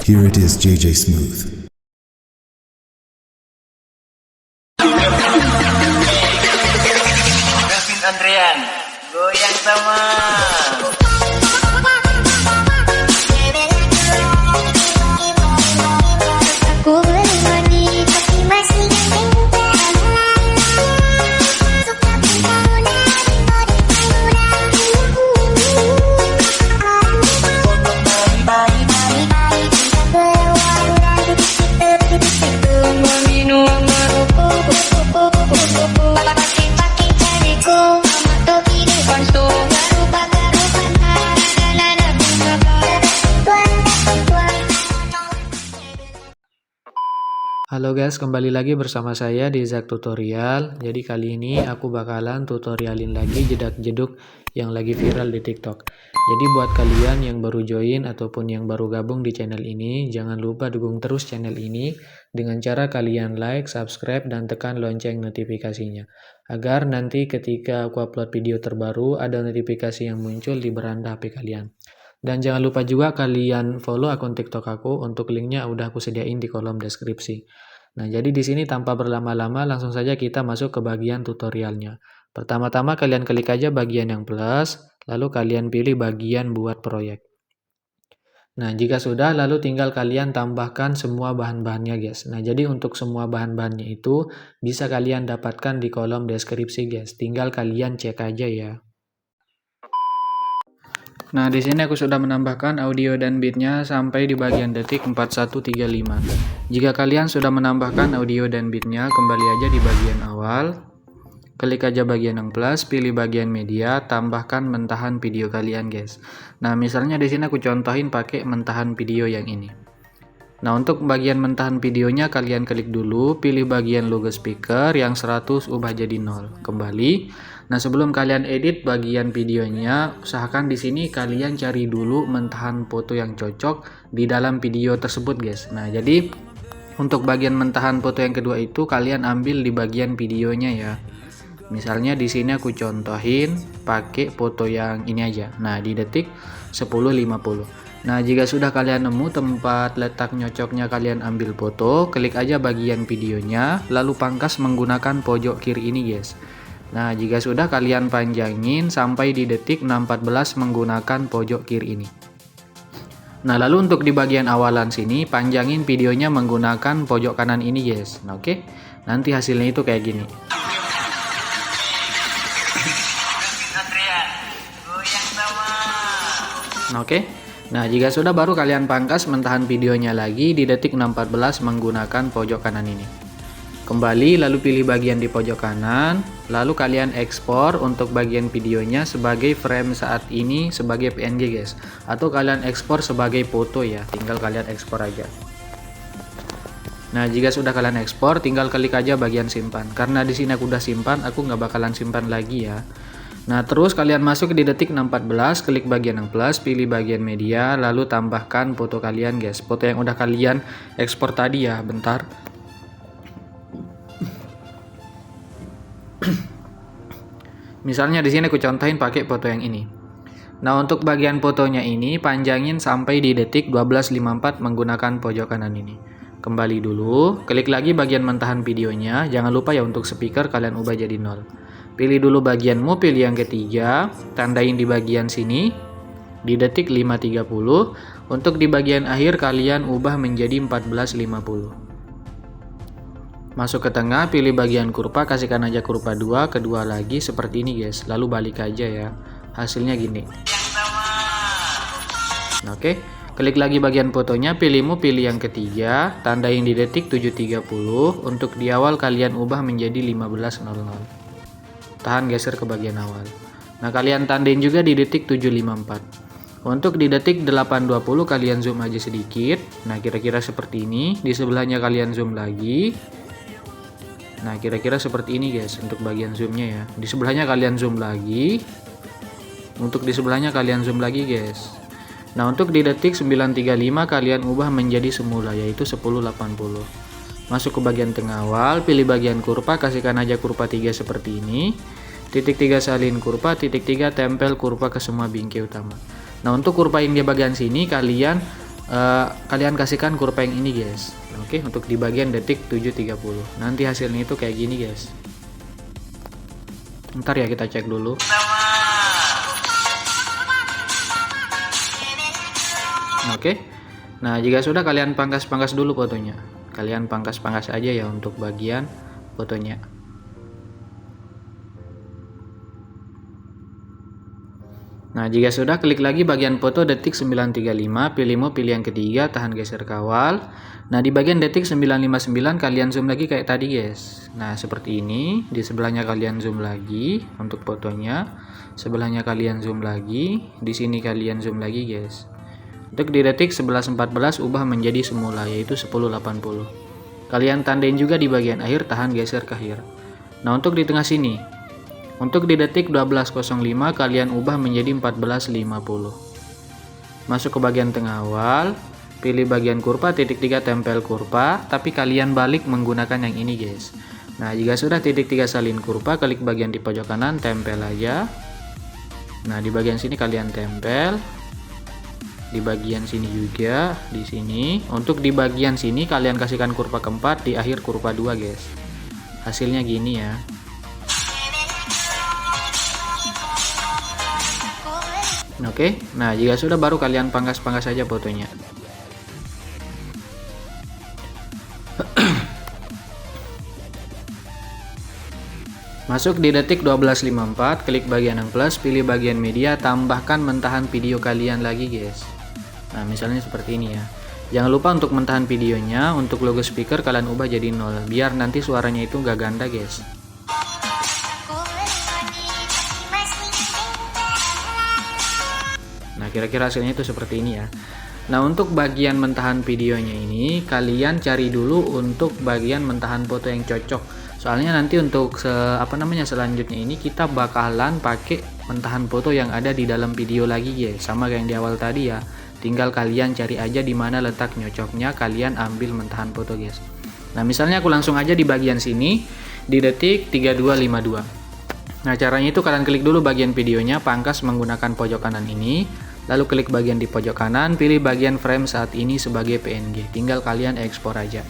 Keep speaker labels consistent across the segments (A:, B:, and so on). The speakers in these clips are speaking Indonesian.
A: Here it is, JJ Smooth.
B: Kevin Andrean, goyang sama.
C: Aku belum mandi tapi masih ganteng. Suka pesona di body pesona. Bye-bye kita keluar meminum merokok. Pakai cariku topi depan so baru bakar nada tuan.
D: Halo guys, kembali lagi bersama saya di Zack Tutorial. Jadi kali ini aku bakalan tutorialin lagi jedak-jeduk yang lagi viral di TikTok. Jadi buat kalian yang baru join ataupun yang baru gabung di channel ini, jangan lupa dukung terus channel ini dengan cara kalian like, subscribe, dan tekan lonceng notifikasinya. Agar nanti ketika aku upload video terbaru, ada notifikasi yang muncul di beranda HP kalian. Dan jangan lupa juga kalian follow akun TikTok aku, untuk linknya udah aku sediain di kolom deskripsi. Nah, jadi di sini tanpa berlama-lama langsung saja kita masuk ke bagian tutorialnya. Pertama-tama kalian klik aja bagian yang plus, lalu kalian pilih bagian buat proyek. Nah, jika sudah, lalu tinggal kalian tambahkan semua bahan-bahannya guys. Nah, jadi untuk semua bahan-bahannya itu bisa kalian dapatkan di kolom deskripsi guys. Tinggal kalian cek aja ya. Nah, di sini aku sudah menambahkan audio dan beatnya sampai di bagian detik 4135. Jika kalian sudah menambahkan audio dan beatnya, kembali aja di bagian awal. Klik aja bagian yang plus, pilih bagian media, tambahkan mentahan video kalian guys. Nah, misalnya di sini aku contohin pakai mentahan video yang ini. Nah, untuk bagian mentahan videonya kalian klik dulu, pilih bagian logo speaker yang 100 ubah jadi 0. Kembali. Nah, sebelum kalian edit bagian videonya, usahakan di sini kalian cari dulu mentahan foto yang cocok di dalam video tersebut, guys. Nah, jadi untuk bagian mentahan foto yang kedua itu kalian ambil di bagian videonya ya. Misalnya di sini aku contohin pakai foto yang ini aja. Nah, di detik 10.50. Nah, jika sudah kalian nemu tempat letak nyocoknya, kalian ambil foto, klik aja bagian videonya, lalu pangkas menggunakan pojok kiri ini guys. Nah, jika sudah kalian panjangin sampai di detik 6.14 menggunakan pojok kiri ini. Nah, lalu untuk di bagian awalan sini, panjangin videonya menggunakan pojok kanan ini guys. Nah, oke. Nanti hasilnya itu kayak gini.
B: Andrean, goyang sama.
D: Nah, oke. Nah, jika sudah baru kalian pangkas mentahan videonya lagi di detik 6.14 menggunakan pojok kanan ini. Kembali lalu pilih bagian di pojok kanan, lalu kalian ekspor untuk bagian videonya sebagai frame saat ini sebagai PNG guys, atau kalian ekspor sebagai foto ya, tinggal kalian ekspor aja. Nah, jika sudah kalian ekspor, tinggal klik aja bagian simpan. Karena di sini aku udah simpan, aku nggak bakalan simpan lagi ya. Nah, terus kalian masuk di detik 6.14, klik bagian yang plus, pilih bagian media, lalu tambahkan foto kalian guys, foto yang udah kalian ekspor tadi ya. Bentar. Misalnya di sini aku contohin pakai foto yang ini. Nah, untuk bagian fotonya ini panjangin sampai di detik 12.54 menggunakan pojok kanan ini. Kembali dulu, klik lagi bagian mentahan videonya. Jangan lupa ya untuk speaker kalian ubah jadi 0. Pilih dulu bagianmu, pilih yang ketiga, tandain di bagian sini di detik 5.30. Untuk di bagian akhir kalian ubah menjadi 14.50. Masuk ke tengah, pilih bagian kurva, kasihkan aja kurva 2, kedua lagi seperti ini guys. Lalu balik aja ya. Hasilnya gini. Nah, oke. Klik lagi bagian fotonya, pilih yang ketiga, tandain di detik 7.30. Untuk di awal kalian ubah menjadi 15.00. Tahan geser ke bagian awal. Nah, kalian tandain juga di detik 7.54. Untuk di detik 8.20 kalian zoom aja sedikit. Nah, kira-kira seperti ini. Di sebelahnya kalian zoom lagi. Nah, kira-kira seperti ini guys untuk bagian zoomnya ya. Di sebelahnya kalian zoom lagi. Untuk di sebelahnya kalian zoom lagi guys. Nah, untuk di detik 9.35 kalian ubah menjadi semula, yaitu 10.80. Masuk ke bagian tengah awal, pilih bagian kurva, kasihkan aja kurva 3 seperti ini. Titik 3 salin kurva, titik 3 tempel kurva ke semua bingkai utama. Nah, untuk kurva yang di bagian sini kalian kalian kasihkan kurva yang ini guys. Oke, untuk di bagian detik 7.30. Nanti hasilnya itu kayak gini guys. Ntar ya kita cek dulu. Oke. Nah, jika sudah kalian pangkas-pangkas dulu fotonya. Kalian pangkas-pangkas aja ya untuk bagian fotonya. Nah, jika sudah, klik lagi bagian foto detik 9.35, pilih yang ketiga, tahan geser kawal. Nah, di bagian detik 9.59 kalian zoom lagi kayak tadi guys. Nah, seperti ini. Di sebelahnya kalian zoom lagi untuk fotonya. Sebelahnya kalian zoom lagi. Di sini kalian zoom lagi guys. Untuk di detik 11.14 ubah menjadi semula, yaitu 10.80. Kalian tandain juga di bagian akhir, tahan geser ke akhir. Nah, untuk di tengah sini, untuk di detik 12.05 kalian ubah menjadi 14.50. Masuk ke bagian tengah awal, pilih bagian kurva, titik 3 tempel kurva, tapi kalian balik menggunakan yang ini guys. Nah, jika sudah titik 3 salin kurva, klik bagian di pojok kanan, tempel aja. Nah, di bagian sini kalian tempel. Di bagian sini juga, di sini. Untuk di bagian sini kalian kasihkan kurva keempat di akhir kurva 2 guys. Hasilnya gini ya. Oke, nah jika sudah baru kalian pangkas-pangkas saja fotonya. Masuk di detik 12.54, klik bagian yang plus, pilih bagian media, tambahkan mentahan video kalian lagi guys. Nah, misalnya seperti ini ya. Jangan lupa untuk mentahan videonya, untuk logo speaker kalian ubah jadi 0, biar nanti suaranya itu nggak ganda guys. Nah, kira-kira hasilnya itu seperti ini ya. Nah, untuk bagian mentahan videonya ini kalian cari dulu untuk bagian mentahan foto yang cocok. Soalnya nanti untuk selanjutnya ini kita bakalan pakai mentahan foto yang ada di dalam video lagi guys. Sama kayak yang di awal tadi ya. Tinggal kalian cari aja di mana letak nyocoknya, kalian ambil mentahan foto guys. Nah, misalnya aku langsung aja di bagian sini di detik 32.52. Nah, caranya itu kalian klik dulu bagian videonya, pangkas menggunakan pojok kanan ini. Lalu klik bagian di pojok kanan, pilih bagian frame saat ini sebagai PNG. Tinggal kalian ekspor aja.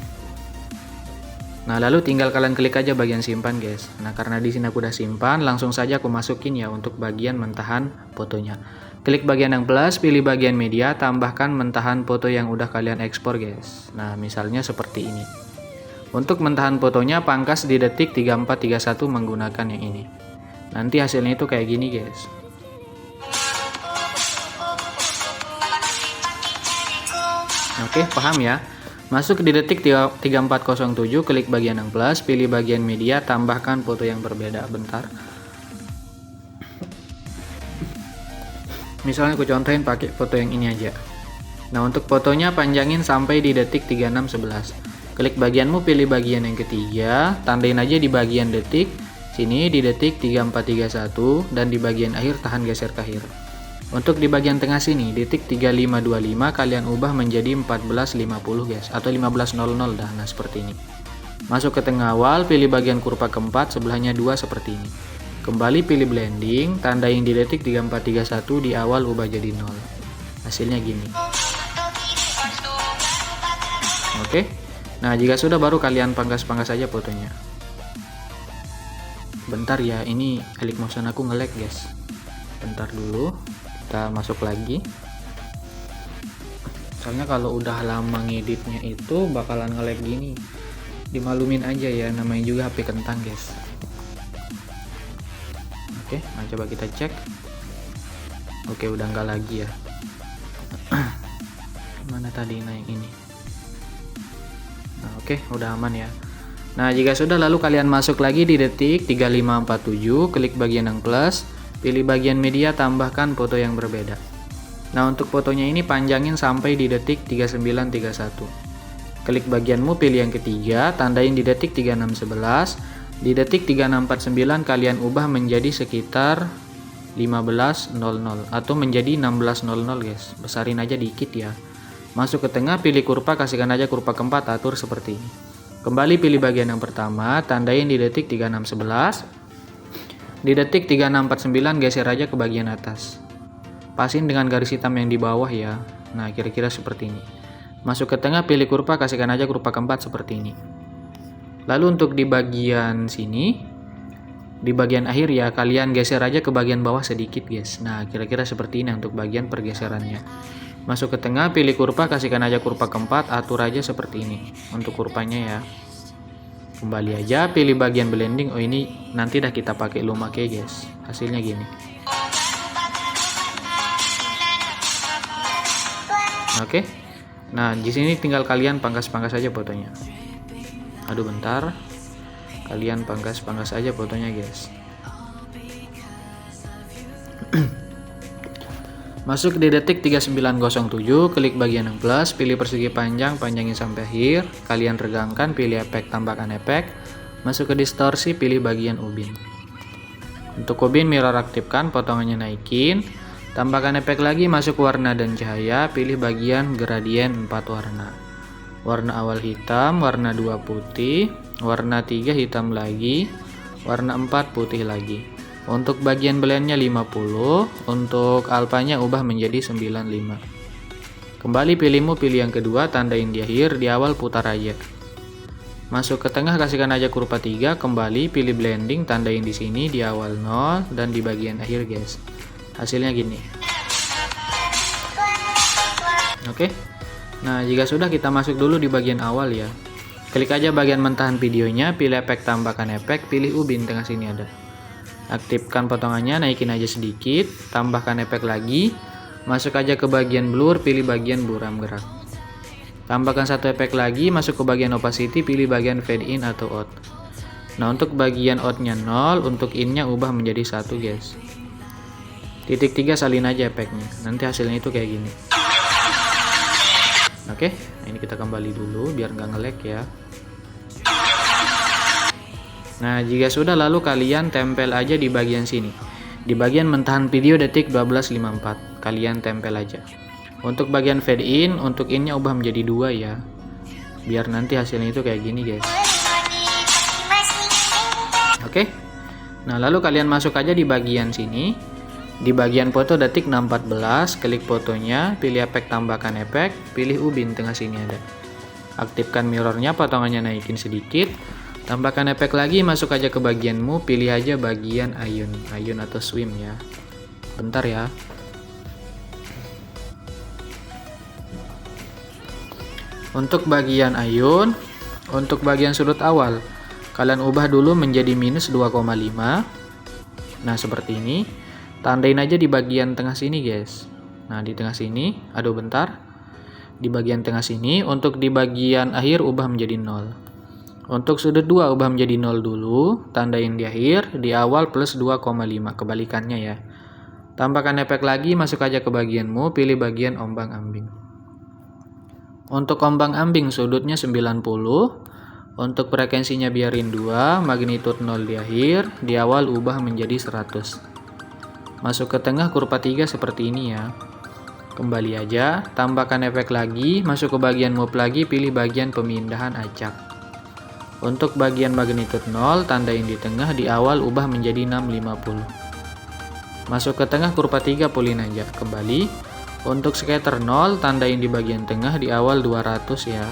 D: Nah, lalu tinggal kalian klik aja bagian simpan guys. Nah, karena di sini aku udah simpan, langsung saja aku masukin ya untuk bagian mentahan fotonya. Klik bagian yang plus, pilih bagian media, tambahkan mentahan foto yang udah kalian ekspor guys. Nah, misalnya seperti ini. Untuk mentahan fotonya pangkas di detik 34.31 menggunakan yang ini. Nanti hasilnya itu kayak gini guys. Oke, paham ya? Masuk di detik 34.07, klik bagian yang plus, pilih bagian media, tambahkan foto yang berbeda. Bentar. Misalnya aku contohin pakai foto yang ini aja. Nah, untuk fotonya panjangin sampai di detik 36.11. Klik bagianmu, pilih bagian yang ketiga, tandain aja di bagian detik, sini di detik 34.31, dan di bagian akhir tahan geser ke akhir. Untuk di bagian tengah sini, detik 35.25 kalian ubah menjadi 14.50 guys, atau 15.00 dah. Nah, seperti ini. Masuk ke tengah awal, pilih bagian kurva keempat, sebelahnya 2 seperti ini. Kembali pilih blending, tandain di detik 34.31, di awal ubah jadi 0. Hasilnya gini. Oke. Nah, jika sudah baru kalian pangkas-pangkas saja fotonya. Bentar ya, ini klik motion aku nge-lag guys. Bentar dulu. Kita masuk lagi, soalnya kalau udah lama ngeditnya itu bakalan nge-lag gini. Dimalumin aja ya, namanya juga HP kentang guys. Oke, nah coba kita cek. Oke, udah nggak lagi ya. Mana tadi yang ini? Nah, oke, udah aman ya. Nah, jika sudah, lalu kalian masuk lagi di detik 35.47, klik bagian yang plus, pilih bagian media, tambahkan foto yang berbeda. Nah, untuk fotonya ini panjangin sampai di detik 39.31. Klik bagianmu, pilih yang ketiga, tandain di detik 36.11. Di detik 36.49 kalian ubah menjadi sekitar 15.00 atau menjadi 16.00 guys. Besarin aja dikit ya. Masuk ke tengah, pilih kurva, kasihkan aja kurva keempat, atur seperti ini. Kembali pilih bagian yang pertama, tandain di detik 36.11. Di detik 36.49 geser aja ke bagian atas. Pasin dengan garis hitam yang di bawah ya. Nah, kira-kira seperti ini. Masuk ke tengah, pilih kurva, kasihkan aja kurva keempat seperti ini. Lalu untuk di bagian sini, di bagian akhir ya, kalian geser aja ke bagian bawah sedikit guys. Nah, kira-kira seperti ini untuk bagian pergeserannya. Masuk ke tengah, pilih kurva, kasihkan aja kurva keempat, atur aja seperti ini untuk kurvanya ya. Kembali aja, pilih bagian blending. Oh, ini nanti dah kita pakai lumake guys. Hasilnya gini. Oke. Nah, di sini tinggal kalian pangkas-pangkas aja fotonya. Aduh, bentar. Kalian pangkas-pangkas aja fotonya, guys. Masuk di detik 3907, klik bagian yang plus, pilih persegi panjang, panjangin sampai akhir. Kalian regangkan, pilih efek, tambahkan efek. Masuk ke distorsi, pilih bagian ubin. Untuk ubin mirror aktifkan, potongannya naikin. Tambahkan efek lagi, masuk warna dan cahaya, pilih bagian gradien 4 warna. Warna awal hitam, warna 2 putih, warna 3 hitam lagi, warna 4 putih lagi. Untuk bagian blendnya 50, untuk alpanya ubah menjadi 95. Kembali pilihmu, pilih yang kedua, tandain di akhir, di awal putar aja. Masuk ke tengah, kasihkan aja kurva 3, kembali pilih blending, tandain di sini di awal 0 dan di bagian akhir guys. Hasilnya gini. Oke. Nah, jika sudah, kita masuk dulu di bagian awal ya. Klik aja bagian mentahan videonya, pilih efek, tambahkan efek, pilih ubin, tengah sini ada. Aktifkan potongannya, naikin aja sedikit, tambahkan efek lagi. Masuk aja ke bagian blur, pilih bagian buram gerak. Tambahkan satu efek lagi, masuk ke bagian opacity, pilih bagian fade in atau out. Nah, untuk bagian out-nya 0, untuk in-nya ubah menjadi 1 guys. Titik 3 salin aja efeknya, nanti hasilnya itu kayak gini. Oke, nah ini kita kembali dulu biar nggak nge-lag ya. Nah, jika sudah, lalu kalian tempel aja di bagian sini. Di bagian mentahan video detik 12.54, kalian tempel aja. Untuk bagian fade in, untuk in-nya ubah menjadi 2 ya. Biar nanti hasilnya itu kayak gini guys. Oke. Nah, lalu kalian masuk aja di bagian sini. Di bagian foto detik 6.14, klik fotonya, pilih efek, tambahkan efek, pilih ubin, tengah sini ada. Aktifkan mirrornya, potongannya naikin sedikit. Tambahkan efek lagi, masuk aja ke bagianmu, pilih aja bagian ayun atau swim ya. Bentar ya. Untuk bagian ayun, untuk bagian sudut awal, kalian ubah dulu menjadi minus 2,5. Nah, seperti ini. Tandain aja di bagian tengah sini guys. Nah, di tengah sini, aduh bentar. Di bagian tengah sini, untuk di bagian akhir ubah menjadi 0. Untuk sudut 2 ubah menjadi 0 dulu, tandain di akhir, di awal plus 2,5, kebalikannya ya. Tambahkan efek lagi, masuk aja ke bagianmu, pilih bagian ombang-ambing. Untuk ombang-ambing sudutnya 90, untuk frekuensinya biarin 2, magnitude 0 di akhir, di awal ubah menjadi 100. Masuk ke tengah, kurva 3 seperti ini ya. Kembali aja, tambahkan efek lagi, masuk ke bagian move lagi, pilih bagian pemindahan acak. Untuk bagian magnitude 0, tandain di tengah, di awal ubah menjadi 650. Masuk ke tengah, kurva 3 pulin aja, kembali. Untuk scatter 0, tandain di bagian tengah, di awal 200 ya.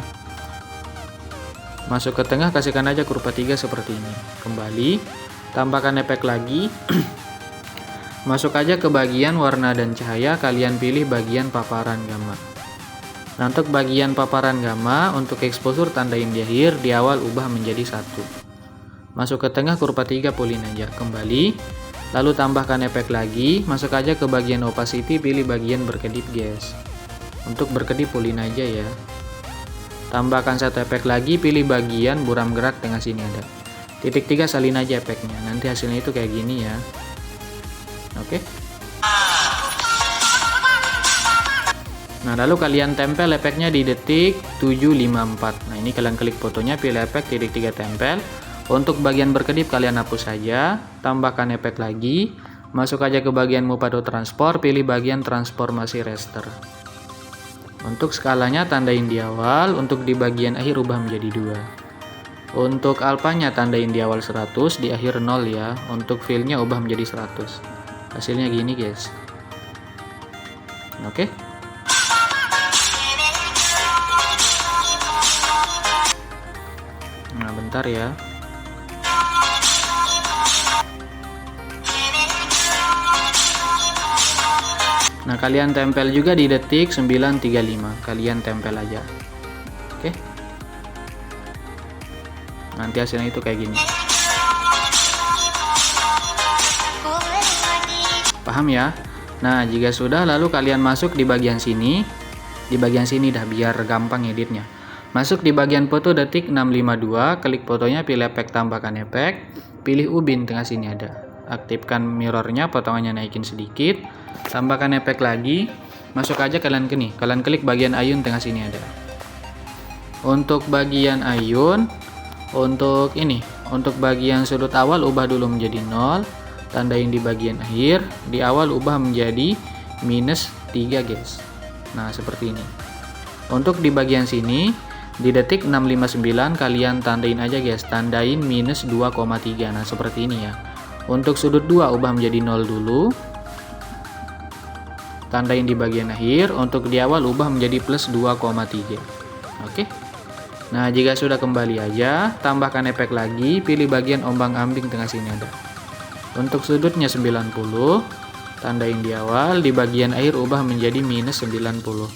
D: Masuk ke tengah, kasihkan aja kurva 3 seperti ini. Kembali, tambahkan efek lagi. Masuk aja ke bagian warna dan cahaya, kalian pilih bagian paparan gamma. Nah, untuk bagian paparan gamma, untuk exposure tandain di akhir, di awal ubah menjadi 1. Masuk ke tengah, kurva 3 pulin aja, kembali. Lalu tambahkan efek lagi, masuk aja ke bagian opacity, pilih bagian berkedip guys. Untuk berkedip pulin aja ya. Tambahkan satu efek lagi, pilih bagian buram gerak, tengah sini ada. Titik 3 salin aja efeknya, nanti hasilnya itu kayak gini ya. Oke. Nah, lalu kalian tempel efeknya di detik 7.54. Nah, ini kalian klik fotonya, pilih efek, titik 3 tempel. Untuk bagian berkedip kalian hapus saja, tambahkan efek lagi. Masuk aja ke bagian move atau transport, pilih bagian transformasi raster. Untuk skalanya tandain di awal, untuk di bagian akhir ubah menjadi 2. Untuk alfanya tandain di awal 100, di akhir 0 ya. Untuk fill-nya ubah menjadi 100. Hasilnya gini guys. Oke. Bentar ya. Nah, kalian tempel juga di detik 9.35. Kalian tempel aja. Oke. Nanti hasilnya itu kayak gini. Paham ya? Nah, jika sudah, lalu kalian masuk di bagian sini. Di bagian sini dah, biar gampang editnya. Masuk di bagian foto detik 652, klik fotonya, pilih efek, tambahkan efek, pilih ubin, tengah sini ada. Aktifkan mirrornya, potongannya naikin sedikit, tambahkan efek lagi, masuk aja kalian ke nih. Kalian klik bagian ayun, tengah sini ada. Untuk bagian ayun, untuk bagian sudut awal ubah dulu menjadi 0, tandain di bagian akhir, di awal ubah menjadi -3 guys. Nah, seperti ini. Untuk di bagian sini, di detik 659 kalian tandain aja guys, tandain -2,3. Nah, seperti ini ya. Untuk sudut 2 ubah menjadi 0 dulu, tandain di bagian akhir. Untuk di awal ubah menjadi +2,3. Oke. Nah, jika sudah, kembali aja, tambahkan efek lagi, pilih bagian ombang-ambing, tengah sini ada. Untuk sudutnya 90, tandain di awal, di bagian akhir ubah menjadi -90.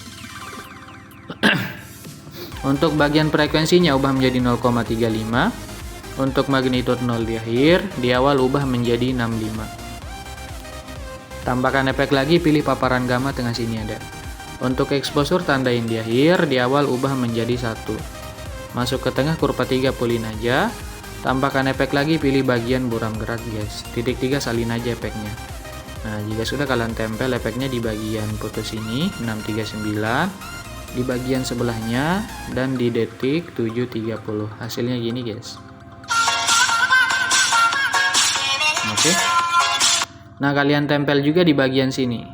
D: Untuk bagian frekuensinya ubah menjadi 0,35. Untuk magnitude 0 di akhir, di awal ubah menjadi 65. Tambahkan efek lagi, pilih paparan gamma, tengah sini ada. Untuk exposure tandain di akhir, di awal ubah menjadi 1. Masuk ke tengah, kurva 3 pulin aja. Tambahkan efek lagi, pilih bagian buram gerak guys. Titik 3 salin aja efeknya. Nah, jika sudah, kalian tempel efeknya di bagian foto sini 639, di bagian sebelahnya, dan di detik 7.30. Hasilnya gini guys. Oke. Nah, kalian tempel juga di bagian sini.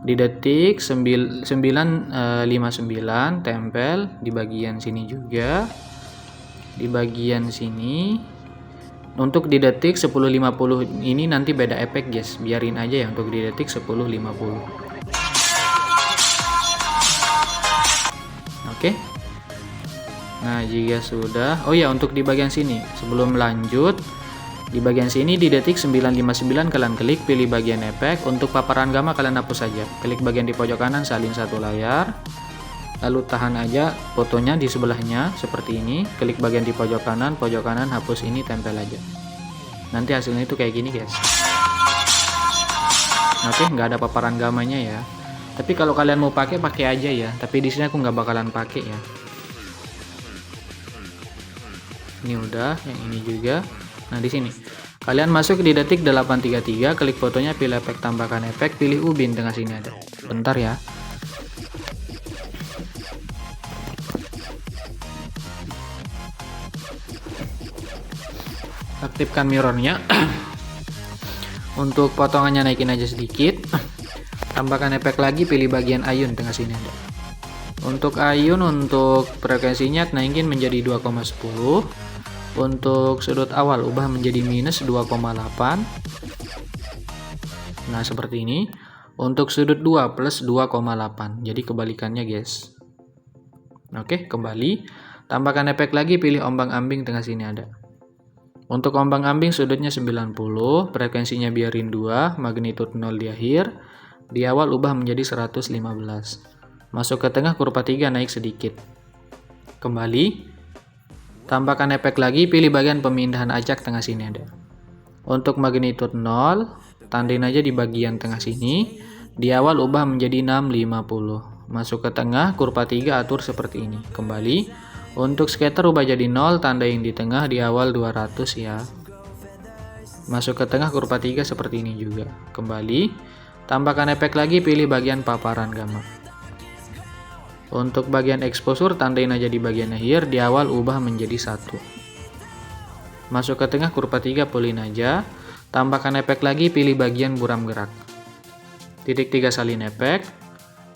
D: Di detik 959 tempel di bagian sini juga. Di bagian sini. Untuk di detik 10.50 ini nanti beda efek guys. Biarin aja ya untuk di detik 10.50. Oke. Nah, jika sudah, oh ya, untuk di bagian sini sebelum lanjut, di bagian sini di detik 959 kalian klik, pilih bagian efek. Untuk paparan gamma kalian hapus saja. Klik bagian di pojok kanan, salin satu layar. Lalu tahan aja fotonya di sebelahnya seperti ini. Klik bagian di pojok kanan, hapus ini, tempel aja. Nanti hasilnya itu kayak gini guys. Oke, nggak ada paparan gammanya ya. Tapi kalau kalian mau pakai aja ya. Tapi di sini aku nggak bakalan pakai ya. Ini udah, yang ini juga. Nah, di sini kalian masuk di detik 833, klik fotonya, pilih efek, tambahkan efek, pilih ubin, tengah sini ada. Bentar ya. Aktifkan mirrornya. Untuk potongannya naikin aja sedikit. Tambahkan efek lagi, pilih bagian ayun, tengah sini ada. Untuk ayun, untuk frekuensinya naikin menjadi 2,10. Untuk sudut awal ubah menjadi -2,8. Nah, seperti ini. Untuk sudut 2 +2,8. Jadi kebalikannya guys. Oke, kembali. Tambahkan efek lagi, pilih ombang-ambing, tengah sini ada. Untuk ombang-ambing sudutnya 90, frekuensinya biarin 2, magnitude 0 di akhir, di awal ubah menjadi 115. Masuk ke tengah, kurva 3 naik sedikit. Kembali. Tambahkan efek lagi, pilih bagian pemindahan acak, tengah sini ada. Untuk magnitude 0, tandain aja di bagian tengah sini, di awal ubah menjadi 650. Masuk ke tengah, kurva 3 atur seperti ini. Kembali. Untuk scatter ubah jadi 0, tandain di tengah, di awal 200 ya. Masuk ke tengah, kurva 3 seperti ini juga. Kembali. Tambahkan efek lagi, pilih bagian paparan gamma. Untuk bagian exposure tandain aja di bagian akhir, di awal ubah menjadi 1. Masuk ke tengah, kurva 3 pulin aja. Tambahkan efek lagi, pilih bagian buram gerak. Titik 3 salin efek.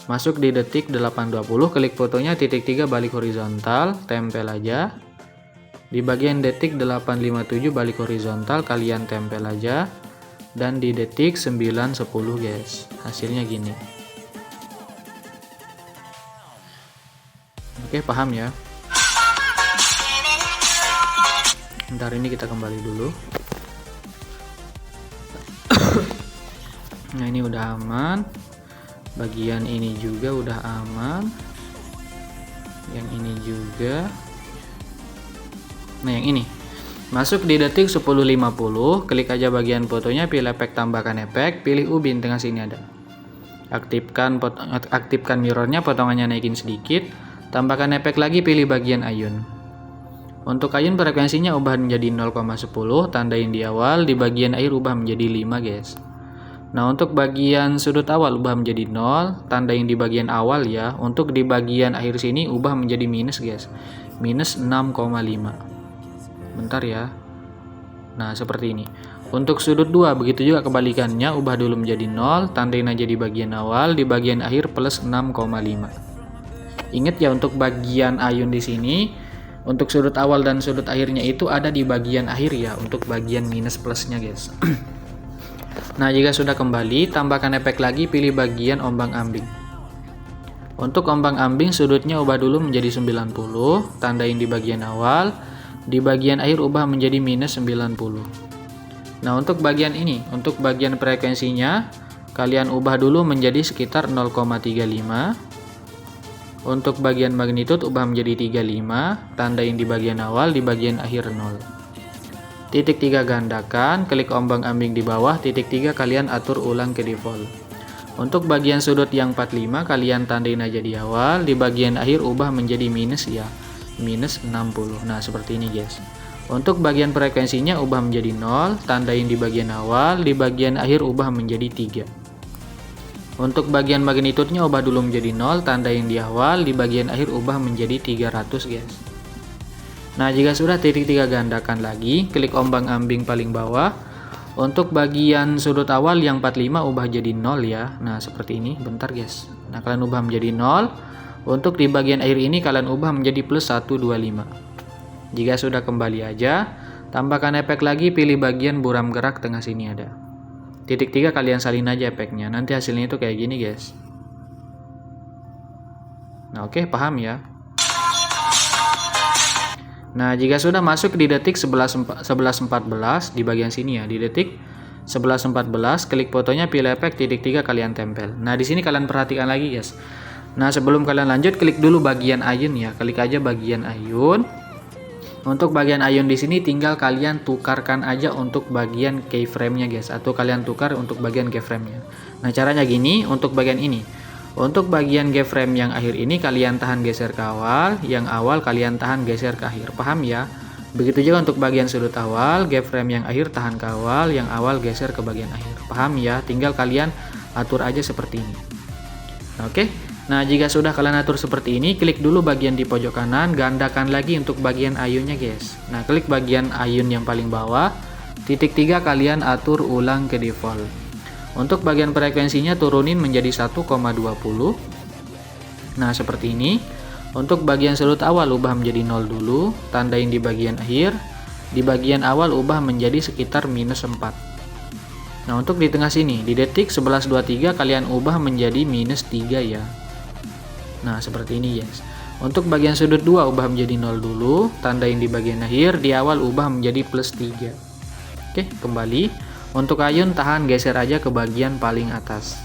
D: Masuk di detik 820, klik fotonya, titik 3 balik horizontal, tempel aja. Di bagian detik 857 balik horizontal, kalian tempel aja. Dan di detik 910 guys. Hasilnya gini. Oke, paham ya? Bentar, ini kita kembali dulu. Nah, ini udah aman. Bagian ini juga udah aman. Yang ini juga. Nah, yang ini masuk di detik 10.50. Klik aja bagian fotonya, pilih efek, tambahkan efek, pilih ubin, tengah sini ada. Aktifkan mirrornya, potongannya naikin sedikit. Tambahkan efek lagi, pilih bagian ayun. Untuk ayun frekuensinya ubah menjadi 0,10, tandain di awal. Di bagian akhir ubah menjadi 5 guys. Nah, untuk bagian sudut awal ubah menjadi 0, tandain di bagian awal ya. Untuk di bagian akhir sini ubah menjadi minus guys, minus 6,5. Bentar ya. Nah, seperti ini. Untuk sudut 2 begitu juga kebalikannya, ubah dulu menjadi 0, tandain aja di bagian awal, di bagian akhir plus 6,5. Ingat ya, untuk bagian ayun di sini, untuk sudut awal dan sudut akhirnya itu ada di bagian akhir ya, untuk bagian minus plusnya guys. Nah, jika sudah kembali, tambahkan efek lagi, pilih bagian ombang-ambing. Untuk ombang-ambing sudutnya ubah dulu menjadi 90, tandain di bagian awal, di bagian akhir ubah menjadi minus 90. Nah, untuk bagian ini, untuk bagian frekuensinya kalian ubah dulu menjadi sekitar 0,35. Untuk bagian magnitud ubah menjadi 35, tandain di bagian awal, di bagian akhir 0. Titik 3 gandakan, klik ombang-ambing di bawah, titik 3 kalian atur ulang ke default. Untuk bagian sudut yang 45 kalian tandain aja di awal, di bagian akhir ubah menjadi minus ya, minus 60. Nah, seperti ini guys. Untuk bagian frekuensinya ubah menjadi 0, tandain di bagian awal, di bagian akhir ubah menjadi 3. Untuk bagian magnitudenya ubah dulu menjadi 0, tandain di awal, di bagian akhir ubah menjadi 300 guys. Nah, jika sudah, titik 3 gandakan lagi, klik ombang-ambing paling bawah. Untuk bagian sudut awal yang 45 ubah jadi 0 ya. Nah, seperti ini. Bentar guys. Nah, kalian ubah menjadi 0. Untuk di bagian akhir ini kalian ubah menjadi plus 125. Jika sudah, kembali aja, tambahkan efek lagi, pilih bagian buram gerak, tengah sini ada. Titik 3 kalian salin aja efeknya. Nanti hasilnya itu kayak gini guys. Nah, oke, paham ya. Nah, jika sudah masuk di detik 11.14 di bagian sini ya, di detik 11.14, klik fotonya, pilih efek, titik 3 kalian tempel. Nah, di sini kalian perhatikan lagi guys. Nah, sebelum kalian lanjut, klik dulu bagian ayun ya. Klik aja bagian ayun. Untuk bagian ayun di sini tinggal kalian tukarkan aja untuk bagian keyframe-nya guys, atau kalian tukar untuk bagian keyframe-nya. Nah, caranya gini, untuk bagian ini. Untuk bagian keyframe yang akhir ini kalian tahan geser ke awal, yang awal kalian tahan geser ke akhir. Paham ya? Begitu juga untuk bagian sudut awal, keyframe yang akhir tahan ke awal, yang awal geser ke bagian akhir. Paham ya? Tinggal kalian atur aja seperti ini. Oke. Nah, jika sudah kalian atur seperti ini, klik dulu bagian di pojok kanan, gandakan lagi untuk bagian ayunnya guys. Nah, klik bagian ayun yang paling bawah, titik 3 kalian atur ulang ke default. Untuk bagian frekuensinya turunin menjadi 1,20. Nah, seperti ini. Untuk bagian sudut awal ubah menjadi 0 dulu, tandain di bagian akhir. Di bagian awal ubah menjadi sekitar minus 4. Nah, untuk di tengah sini, di detik 11.23 kalian ubah menjadi minus 3 ya. Nah, seperti ini guys. Untuk bagian sudut 2 ubah menjadi 0 dulu, tandain di bagian akhir, di awal ubah menjadi plus 3. Oke, kembali. Untuk ayun tahan geser aja ke bagian paling atas.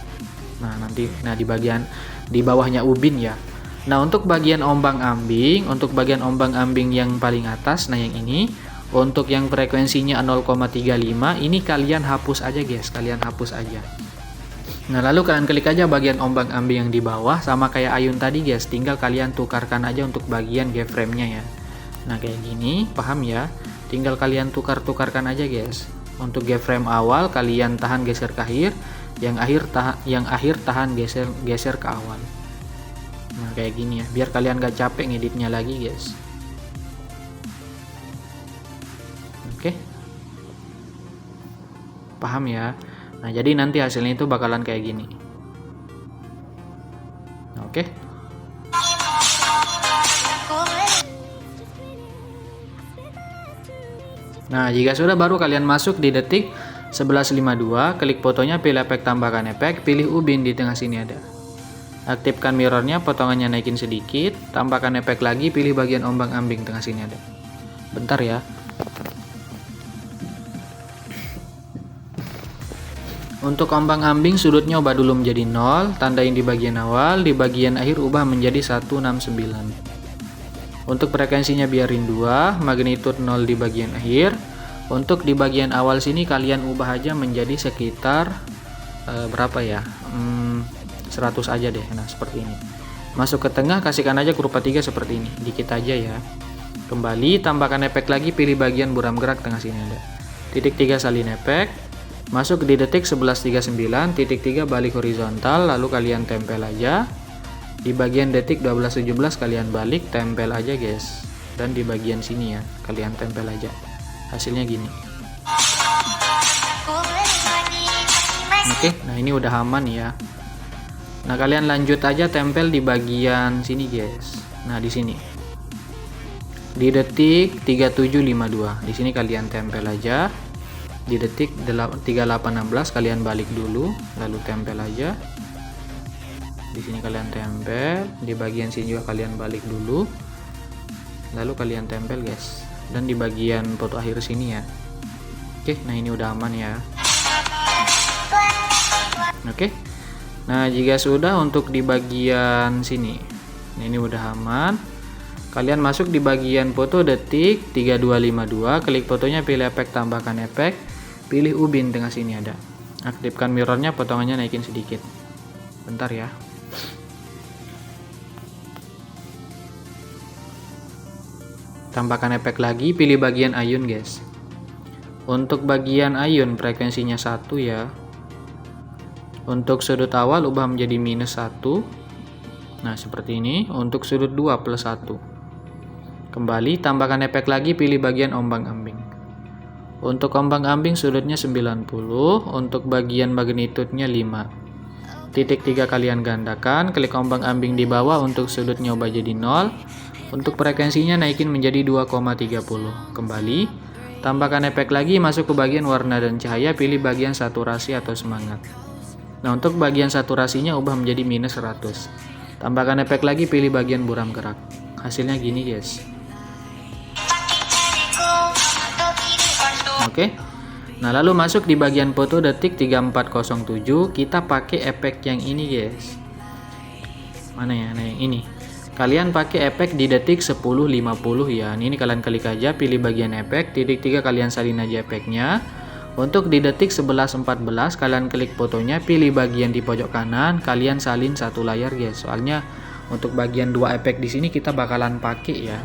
D: Nah, nanti di bagian di bawahnya ubin ya. Nah, untuk bagian ombang-ambing, untuk bagian ombang-ambing yang paling atas, nah yang ini, untuk yang frekuensinya 0,35 ini kalian hapus aja guys, kalian hapus aja. Nah, lalu kalian klik aja bagian ombang-ambing yang di bawah, sama kayak ayun tadi guys, tinggal kalian tukarkan aja untuk bagian keyframe-nya ya. Nah, kayak gini, paham ya? Tinggal kalian tukarkan aja guys. Untuk keyframe awal kalian tahan geser ke akhir, yang akhir tahan geser ke awal. Nah, kayak gini ya, biar kalian gak capek ngeditnya lagi guys. Oke, paham ya? Nah, jadi nanti hasilnya itu bakalan kayak gini. Oke. Nah, jika sudah, baru kalian masuk di detik 11.52, klik fotonya, pilih efek, tambahkan efek, pilih ubin, di tengah sini ada. Aktifkan mirrornya, potongannya naikin sedikit, tambahkan efek lagi, pilih bagian ombang-ambing, tengah sini ada. Bentar ya. Untuk ombang-ambing sudutnya ubah dulu menjadi 0, tandain di bagian awal, di bagian akhir ubah menjadi 169. Untuk frekuensinya biarin 2, magnitude 0 di bagian akhir. Untuk di bagian awal sini kalian ubah aja menjadi sekitar berapa ya? 100 aja deh. Nah, seperti ini. Masuk ke tengah, kasihkan aja kurva 3 seperti ini. Dikit aja ya. Kembali, tambahkan efek lagi, pilih bagian buram gerak tengah sini ada. Titik 3 salin efek. Masuk di detik 11.39, titik 3 balik horizontal, lalu kalian tempel aja. Di bagian detik 12.17 kalian balik, tempel aja guys. Dan di bagian sini ya, kalian tempel aja. Hasilnya gini. Oke, nah ini udah aman ya. Nah, kalian lanjut aja tempel di bagian sini guys. Nah, di sini. Di detik 37.52. Di sini kalian tempel aja. Di detik 38.16 kalian balik dulu, lalu tempel aja. Di sini kalian tempel, di bagian sini juga kalian balik dulu, lalu kalian tempel guys. Dan di bagian foto akhir sini ya. Oke, nah ini udah aman ya. Oke, nah jika sudah untuk di bagian sini, nah ini udah aman. Kalian masuk di bagian foto detik 3252, klik fotonya, pilih efek, tambahkan efek, pilih ubin tengah sini ada. Aktifkan mirrornya, potongannya naikin sedikit. Bentar ya. Tambahkan efek lagi, pilih bagian ayun guys. Untuk bagian ayun frekuensinya 1 ya. Untuk sudut awal ubah menjadi -1. Nah, seperti ini. Untuk sudut 2 +1. Kembali, tambahkan efek lagi, pilih bagian ombang-ambing. Untuk ombang-ambing sudutnya 90, untuk bagian magnitudenya 5. Titik 3 kalian gandakan, klik ombang-ambing di bawah, untuk sudutnya ubah jadi 0. Untuk frekuensinya naikin menjadi 2,30. Kembali, tambahkan efek lagi, masuk ke bagian warna dan cahaya, pilih bagian saturasi atau semangat. Nah, untuk bagian saturasinya ubah menjadi -100. Tambahkan efek lagi, pilih bagian buram gerak. Hasilnya gini guys. Oke. Nah, lalu masuk di bagian foto detik 3407, kita pakai efek yang ini guys. Mana ya? Nah, yang ini. Kalian pakai efek di detik 10.50 ya. Ini kalian klik aja, pilih bagian efek, titik 3 kalian salin aja efeknya. Untuk di detik 11.14 kalian klik fotonya, pilih bagian di pojok kanan, kalian salin satu layar guys. Soalnya untuk bagian 2 efek di sini kita bakalan pakai ya.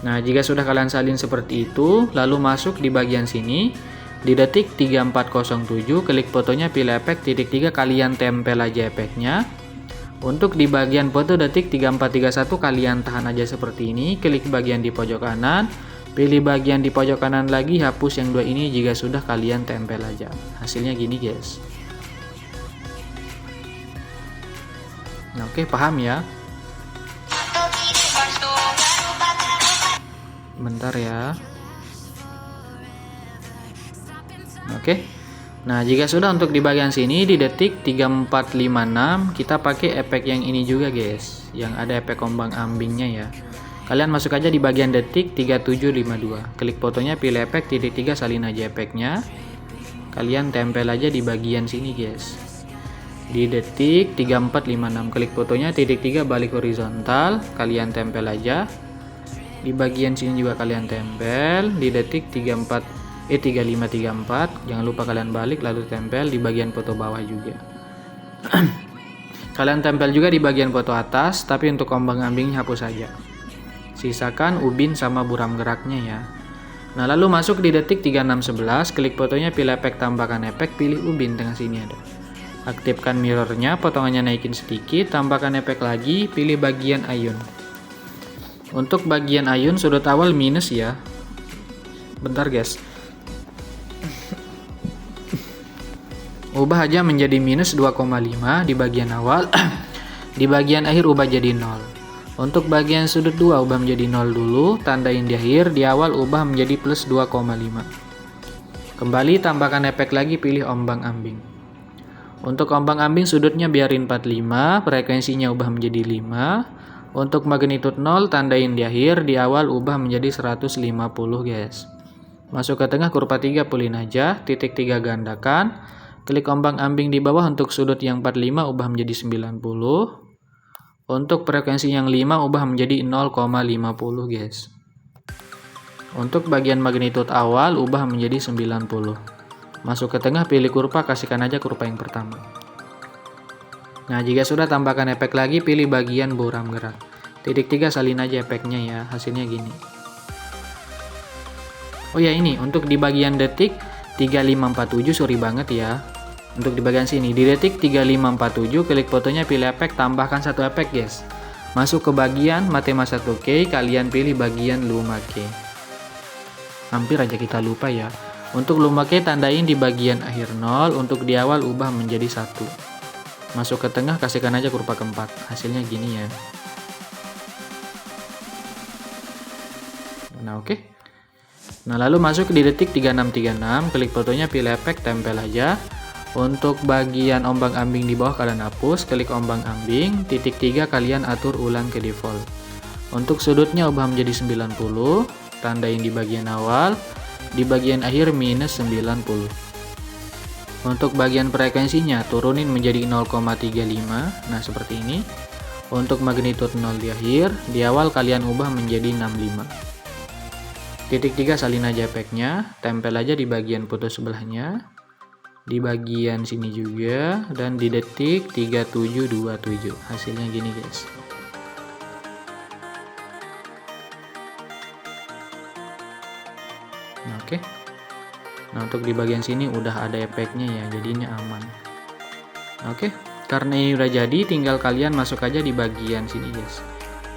D: Nah, jika sudah kalian salin seperti itu, lalu masuk di bagian sini, di detik 3407, klik fotonya, pilih efek, titik 3 kalian tempel aja efeknya. Untuk di bagian foto detik 3431 kalian tahan aja seperti ini, klik bagian di pojok kanan, pilih bagian di pojok kanan lagi, hapus yang 2 ini, jika sudah kalian tempel aja. Hasilnya gini guys. Nah, oke, paham ya? Bentar ya. Oke. Nah, jika sudah untuk di bagian sini di detik 3456 kita pakai efek yang ini juga guys, yang ada efek ombang-ambingnya ya. Kalian masuk aja di bagian detik 3752. Klik fotonya, pilih efek, titik 3 salin aja efeknya. Kalian tempel aja di bagian sini guys. Di detik 3456 klik fotonya, titik 3 balik horizontal, kalian tempel aja. Di bagian sini juga kalian tempel di detik 3534, jangan lupa kalian balik lalu tempel di bagian foto bawah juga. Kalian tempel juga di bagian foto atas, tapi untuk ombang-ambingnya hapus saja. Sisakan ubin sama buram geraknya ya. Nah, lalu masuk di detik 3611, klik fotonya, pilih efek, tambahkan efek, pilih ubin tengah sini ada. Aktifkan mirrornya, potongannya naikin sedikit, tambahkan efek lagi, pilih bagian ayun. Untuk bagian ayun sudut awal minus ya. Bentar guys. Ubah aja menjadi minus 2,5 di bagian awal. Di bagian akhir ubah jadi 0. Untuk bagian sudut 2 ubah menjadi 0 dulu, tandain di akhir, di awal ubah menjadi plus 2,5. Kembali tambahkan efek lagi, pilih ombang-ambing. Untuk ombang-ambing sudutnya biarin 45, frekuensinya ubah menjadi 5. Untuk magnitude 0 tandain di akhir, di awal ubah menjadi 150 guys. Masuk ke tengah kurva 3 pulin aja, titik 3 gandakan, Klik ombang-ambing di bawah untuk sudut yang 45 ubah menjadi 90. Untuk frekuensi yang 5 ubah menjadi 0,50 guys. Untuk bagian magnitude awal ubah menjadi 90. Masuk ke tengah, pilih kurva, kasihkan aja kurva yang pertama. Nah, jika sudah tambahkan efek lagi, pilih bagian buram gerak. Titik 3 salin aja efeknya ya, hasilnya gini. Oh ya, ini untuk di bagian detik 3547, sorry banget ya. Untuk di bagian sini, di detik 3547, klik fotonya, pilih efek, tambahkan satu efek guys. Masuk ke bagian Mathema 1K, kalian pilih bagian Luma K. Hampir aja kita lupa ya. Untuk Luma K tandain di bagian akhir 0, untuk di awal ubah menjadi 1. Masuk ke tengah, kasihkan aja kurva keempat. Hasilnya gini ya. Nah, oke. Nah, lalu masuk di detik 3636, klik fotonya, pilih efek, tempel aja. Untuk bagian ombang-ambing di bawah kalian hapus, klik ombang-ambing, titik 3 kalian atur ulang ke default. Untuk sudutnya ubah menjadi 90, tandain di bagian awal, di bagian akhir minus 90. Untuk bagian frekuensinya turunin menjadi 0,35, nah seperti ini. Untuk magnitude 0 di akhir, di awal kalian ubah menjadi 65. Titik 3 salin aja efeknya, tempel aja di bagian putus sebelahnya. Di bagian sini juga, dan di detik 3727. Hasilnya gini guys. Nah, oke. Nah, untuk di bagian sini udah ada efeknya ya, jadinya aman. Oke, karena ini udah jadi, tinggal kalian masuk aja di bagian sini guys.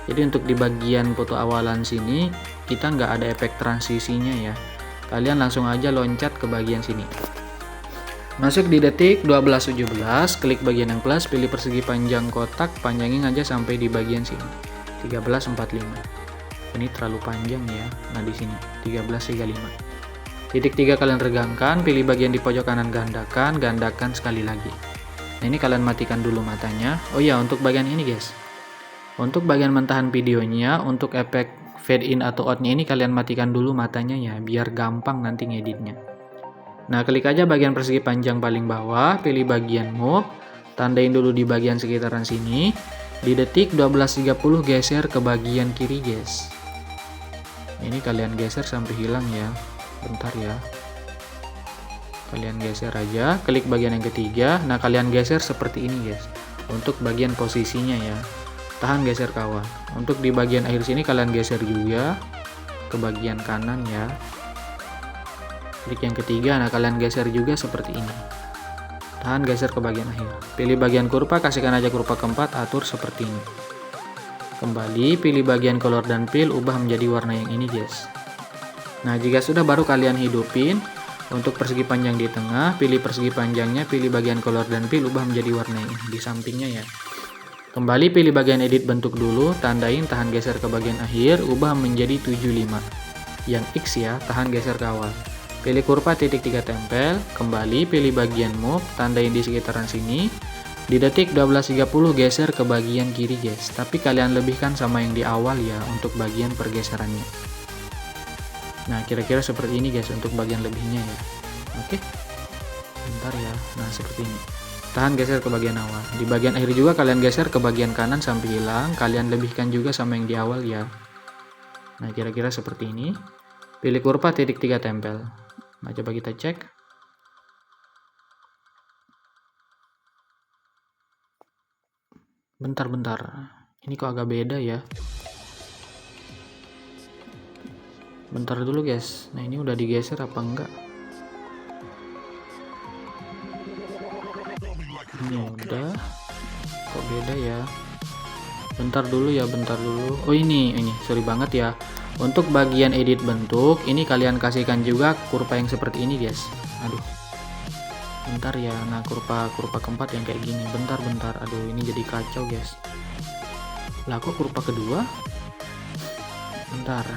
D: Jadi untuk di bagian foto awalan sini, kita nggak ada efek transisinya ya. Kalian langsung aja loncat ke bagian sini. Masuk di detik 1217, klik bagian yang plus, pilih persegi panjang kotak, panjangin aja sampai di bagian sini 1345. Ini terlalu panjang ya. Nah, di sini 1335. Titik 3 kalian regangkan, pilih bagian di pojok kanan, gandakan sekali lagi. Nah, ini kalian matikan dulu matanya. Oh ya, untuk bagian ini guys. Untuk bagian mentahan videonya, untuk efek fade in atau out-nya ini kalian matikan dulu matanya ya, biar gampang nanti ngeditnya. Nah, klik aja bagian persegi panjang paling bawah, pilih bagian move, tandain dulu di bagian sekitaran sini. Di detik 1230 geser ke bagian kiri guys. Ini kalian geser sampai hilang ya. Bentar ya. Kalian geser aja, klik bagian yang ketiga. Nah, kalian geser seperti ini guys. Untuk bagian posisinya ya. Tahan geser ke awal. Untuk di bagian akhir sini kalian geser juga ke bagian kanan ya. Klik yang ketiga, nah kalian geser juga seperti ini. Tahan geser ke bagian akhir. Pilih bagian kurva, kasihkan aja kurva keempat, atur seperti ini. Kembali, pilih bagian color dan fill, ubah menjadi warna yang ini guys. Nah, jika sudah baru kalian hidupin. Untuk persegi panjang di tengah, pilih persegi panjangnya, pilih bagian color dan fill, ubah menjadi warna ini di sampingnya ya. Kembali pilih bagian edit bentuk dulu, tandain, tahan geser ke bagian akhir, ubah menjadi 75. Yang X ya, tahan geser ke awal. Pilih kurva titik 3 tempel, kembali pilih bagian move, tandain di sekitaran sini. Di detik 1230 geser ke bagian kiri guys, tapi kalian lebihkan sama yang di awal ya untuk bagian pergeserannya. Nah, kira-kira seperti ini guys untuk bagian lebihnya ya. Oke. Bentar ya. Nah, seperti ini. Tahan geser ke bagian awal. Di bagian akhir juga kalian geser ke bagian kanan sampai hilang, kalian lebihkan juga sama yang di awal ya. Nah, kira-kira seperti ini. Pilih kurva titik 3 tempel. Nah, coba kita cek. Bentar. Ini kok agak beda ya. Bentar dulu guys. Nah, ini udah digeser apa enggak? Ini udah. Kok beda ya? Bentar dulu. Oh, ini. Sorry banget ya. Untuk bagian edit bentuk, ini kalian kasihkan juga kurva yang seperti ini guys. Aduh. Bentar ya. Nah, kurva keempat yang kayak gini. Bentar. Aduh, ini jadi kacau guys. Lah, kok kurva kedua? Bentar.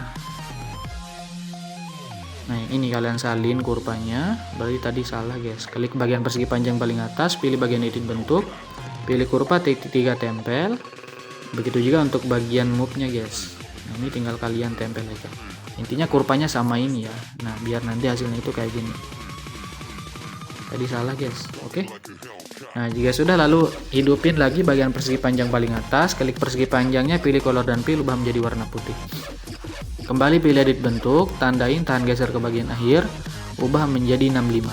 D: Nah, ini kalian salin kurvanya. Berarti tadi salah guys. Klik bagian persegi panjang paling atas, pilih bagian edit bentuk, pilih kurva titik 3 tempel. Begitu juga untuk bagian move-nya guys. Nah, ini tinggal kalian tempel aja. Intinya kurvanya sama ini ya. Nah, biar nanti hasilnya itu kayak gini. Tadi salah guys. Oke. Nah jika sudah, lalu hidupin lagi bagian persegi panjang paling atas, klik persegi panjangnya, pilih color dan fill, ubah menjadi warna putih. Kembali pilih edit bentuk, tandain, tahan geser ke bagian akhir, ubah menjadi 65.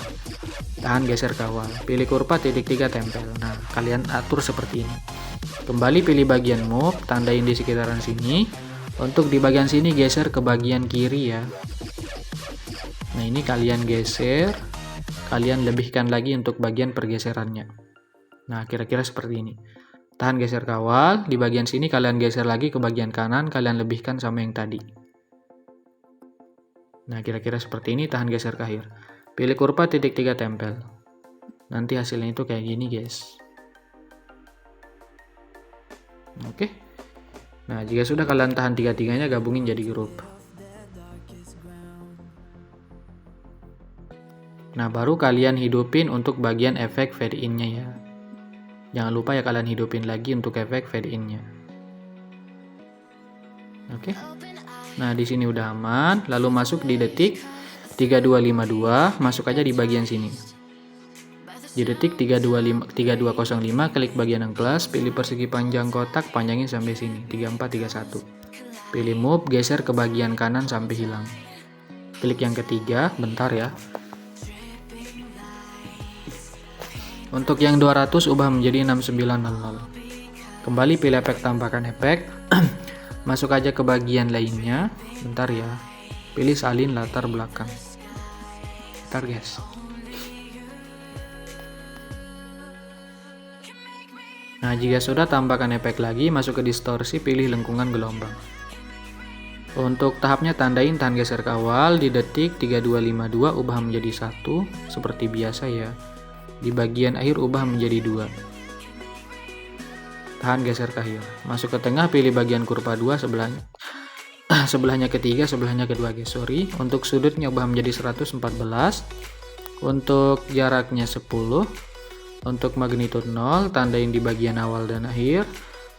D: Tahan geser ke awal, pilih kurva titik 3 tempel. Nah kalian atur seperti ini. Kembali pilih bagian move, tandain di sekitaran sini. Untuk di bagian sini geser ke bagian kiri ya. Nah ini kalian geser, kalian lebihkan lagi untuk bagian pergeserannya. Nah kira-kira seperti ini. Tahan geser ke awal, di bagian sini kalian geser lagi ke bagian kanan, kalian lebihkan sama yang tadi. Nah kira-kira seperti ini, tahan geser ke akhir. Pilih kurva titik 3 tempel. Nanti hasilnya itu kayak gini guys. Oke. Nah jika sudah, kalian tahan tiga-tiganya, gabungin jadi grup. Nah baru kalian hidupin untuk bagian efek fade in-nya ya. Jangan lupa ya kalian hidupin lagi untuk efek fade in-nya. Oke. Nah di sini udah aman. Lalu masuk di detik 3252, masuk aja di bagian sini. Di detik 3205, klik bagian yang plus, pilih persegi panjang kotak, panjangin sampai sini 3431. Pilih move, geser ke bagian kanan sampai hilang. Klik yang ketiga, bentar ya. Untuk yang 200 ubah menjadi 6900. Kembali pilih efek, tambahkan efek. Masuk aja ke bagian lainnya. Bentar ya. Pilih salin latar belakang. Bentar guys. Nah jika sudah, tambahkan efek lagi. Masuk ke distorsi, pilih lengkungan gelombang. Untuk tahapnya tandain, tahan geser ke awal. Di detik 3252 ubah menjadi 1. Seperti biasa ya. Di bagian akhir ubah menjadi 2. Tahan geser ke akhir. Masuk ke tengah, pilih bagian kurva 2 sebelahnya. Sebelahnya ketiga, sebelahnya kedua guys. Sorry. Untuk sudutnya ubah menjadi 114. Untuk jaraknya 10. Untuk magnitude 0, tandain di bagian awal dan akhir.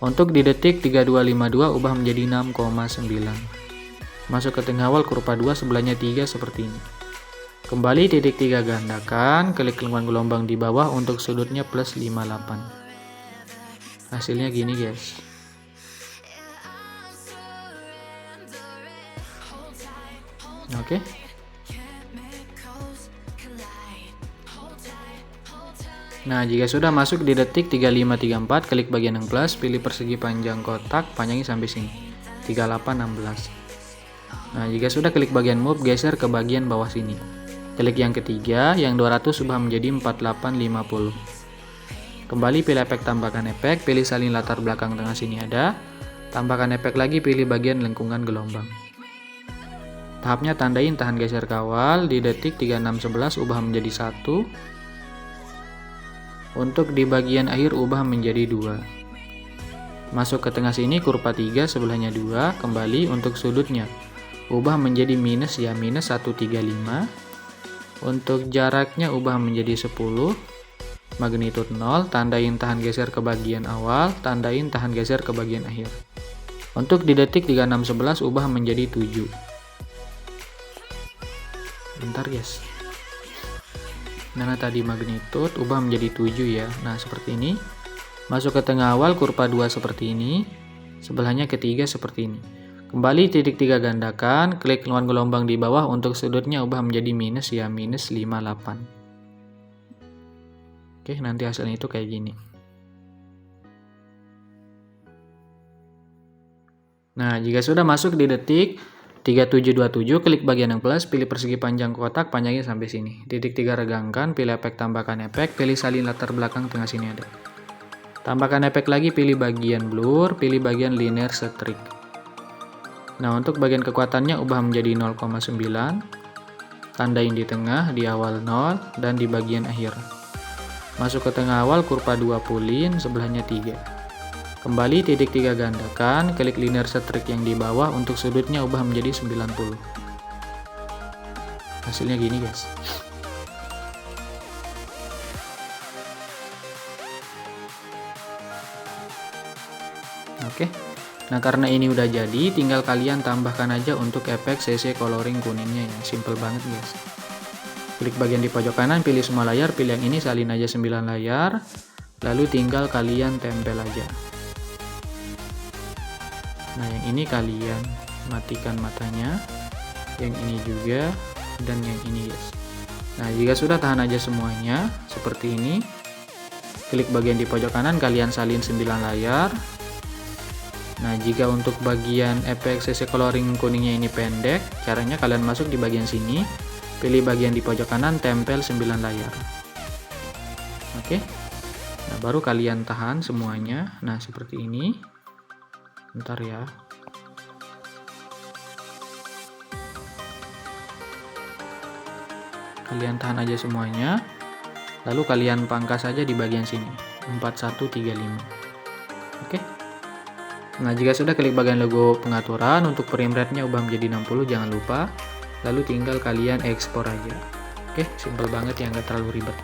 D: Untuk di detik 3252 ubah menjadi 6,9. Masuk ke tengah awal, kurva 2 sebelahnya 3 seperti ini. Kembali titik 3 gandakan, klik lengkungan gelombang di bawah, untuk sudutnya plus 58. Hasilnya gini guys. Oke. Nah jika sudah, masuk di detik 3534, klik bagian yang plus, pilih persegi panjang kotak, panjangin sampai sini 3816. Nah jika sudah, klik bagian move, geser ke bagian bawah sini. Klik yang ketiga, yang 200 ubah menjadi 4850. Kembali pilih efek, tambahkan efek, pilih salin latar belakang tengah sini ada. Tambahkan efek lagi, pilih bagian lengkungan gelombang. Tahapnya tandain, tahan geser ke awal. Di detik 3611 ubah menjadi 1. Untuk di bagian akhir ubah menjadi 2. Masuk ke tengah sini, kurva 3 sebelahnya 2. Kembali untuk sudutnya ubah menjadi minus ya, minus 135. Untuk jaraknya ubah menjadi 10. Magnitude 0, tandain tahan geser ke bagian awal, tandain tahan geser ke bagian akhir. Untuk di detik 3611 ubah menjadi 7. Bentar guys. Nah tadi magnitude ubah menjadi 7 ya. Nah seperti ini. Masuk ke tengah awal, kurva 2 seperti ini. Sebelahnya ketiga seperti ini. Kembali titik 3 gandakan, klik lengkungan gelombang di bawah, untuk sudutnya ubah menjadi minus ya, minus 58. Oke, nanti hasilnya itu kayak gini. Nah, jika sudah masuk di detik 3727, klik bagian yang plus, pilih persegi panjang kotak, panjangnya sampai sini. Titik 3 regangkan, pilih efek, tambahkan efek, pilih salin latar belakang tengah sini ada. Tambahkan efek lagi, pilih bagian blur, pilih bagian linear streak. Nah untuk bagian kekuatannya ubah menjadi 0,9. Tandain di tengah, di awal 0, dan di bagian akhir. Masuk ke tengah awal, kurva 2 pulin, sebelahnya 3. Kembali titik 3 gandakan, klik linear streak yang di bawah, untuk sudutnya ubah menjadi 90. Hasilnya gini guys. Oke. Nah karena ini udah jadi, tinggal kalian tambahkan aja untuk efek CC coloring kuningnya ya, simple banget guys. Klik bagian di pojok kanan, pilih semua layar, pilih yang ini, salin aja 9 layar, lalu tinggal kalian tempel aja. Nah, yang ini kalian matikan matanya, yang ini juga, dan yang ini guys. Nah, jika sudah, tahan aja semuanya seperti ini. Klik bagian di pojok kanan, kalian salin 9 layar. Nah, jika untuk bagian efek CC coloring kuningnya ini pendek, caranya kalian masuk di bagian sini, pilih bagian di pojok kanan, tempel 9 layar. Oke. Nah, baru kalian tahan semuanya. Nah, seperti ini. Bentar ya. Kalian tahan aja semuanya. Lalu kalian pangkas saja di bagian sini. 4135. Oke. Nah, jika sudah, klik bagian logo pengaturan. Untuk frame rate-nya ubah menjadi 60, jangan lupa. Lalu tinggal kalian ekspor aja. Oke, simple banget ya, nggak terlalu ribet.